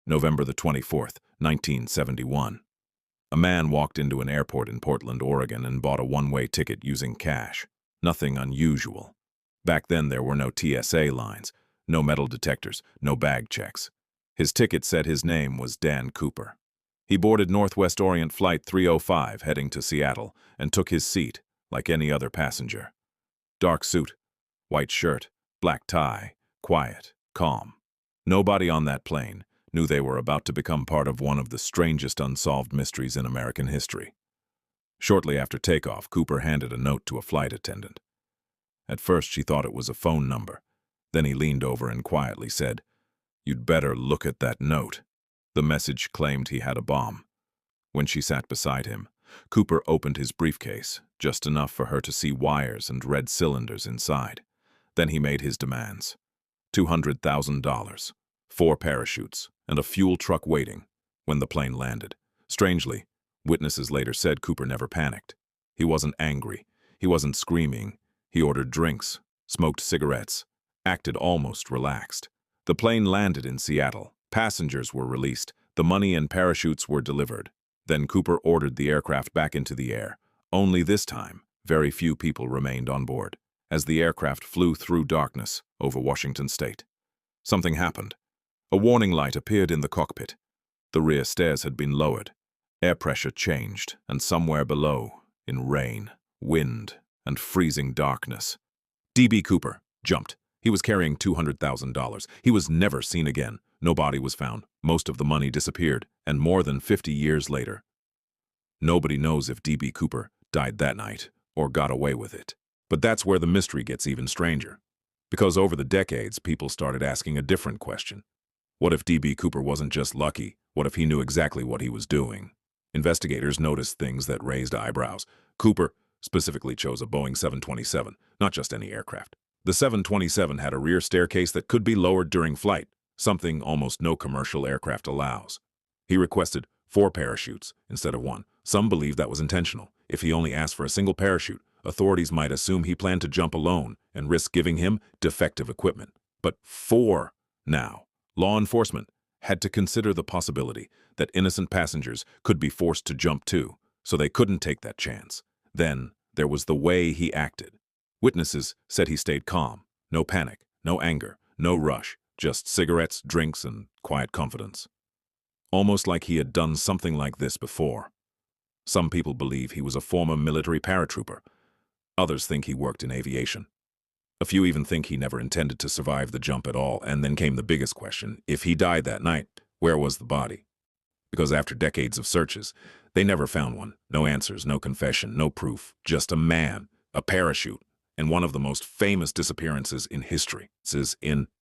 November the 24th, 1971. A man walked into an airport in Portland, Oregon and bought a one-way ticket using cash. Nothing unusual. Back then there were no TSA lines, no metal detectors, no bag checks. His ticket said his name was Dan Cooper. He boarded Northwest Orient Flight 305 heading to Seattle and took his seat like any other passenger. Dark suit, white shirt, black tie, quiet, calm. Nobody on that plane knew they were about to become part of one of the strangest unsolved mysteries in American history. Shortly after takeoff, Cooper handed a note to a flight attendant. At first she thought it was a phone number. Then he leaned over and quietly said, "You'd better look at that note." The message claimed he had a bomb. When she sat beside him, Cooper opened his briefcase, just enough for her to see wires and red cylinders inside. Then he made his demands. $200,000, 4 parachutes, and a fuel truck waiting when the plane landed. Strangely, witnesses later said Cooper never panicked. He wasn't angry. He wasn't screaming. He ordered drinks, smoked cigarettes, acted almost relaxed. The plane landed in Seattle. Passengers were released. The money and parachutes were delivered. Then Cooper ordered the aircraft back into the air. Only this time, very few people remained on board, as the aircraft flew through darkness over Washington state. Something happened. A warning light appeared in the cockpit. The rear stairs had been lowered. Air pressure changed, and somewhere below, in rain, wind, and freezing darkness, D.B. Cooper jumped. He was carrying $200,000. He was never seen again. No body was found. Most of the money disappeared, and more than 50 years later, nobody knows if D.B. Cooper died that night or got away with it. But that's where the mystery gets even stranger. Because over the decades, people started asking a different question. What if D.B. Cooper wasn't just lucky? What if he knew exactly what he was doing? Investigators noticed things that raised eyebrows. Cooper specifically chose a Boeing 727, not just any aircraft. The 727 had a rear staircase that could be lowered during flight, something almost no commercial aircraft allows. He requested 4 parachutes instead of 1. Some believe that was intentional. If he only asked for a single parachute, authorities might assume he planned to jump alone and risk giving him defective equipment. But 4 now. Law enforcement had to consider the possibility that innocent passengers could be forced to jump too, so they couldn't take that chance. Then there was the way he acted. Witnesses said he stayed calm. No panic, no anger, no rush, just cigarettes, drinks, and quiet confidence. Almost like he had done something like this before. Some people believe he was a former military paratrooper. Others think he worked in aviation. A few even think he never intended to survive the jump at all, and then came the biggest question. If he died that night, where was the body? Because after decades of searches, they never found one. No answers, no confession, no proof. Just a man, a parachute, and one of the most famous disappearances in history. This is in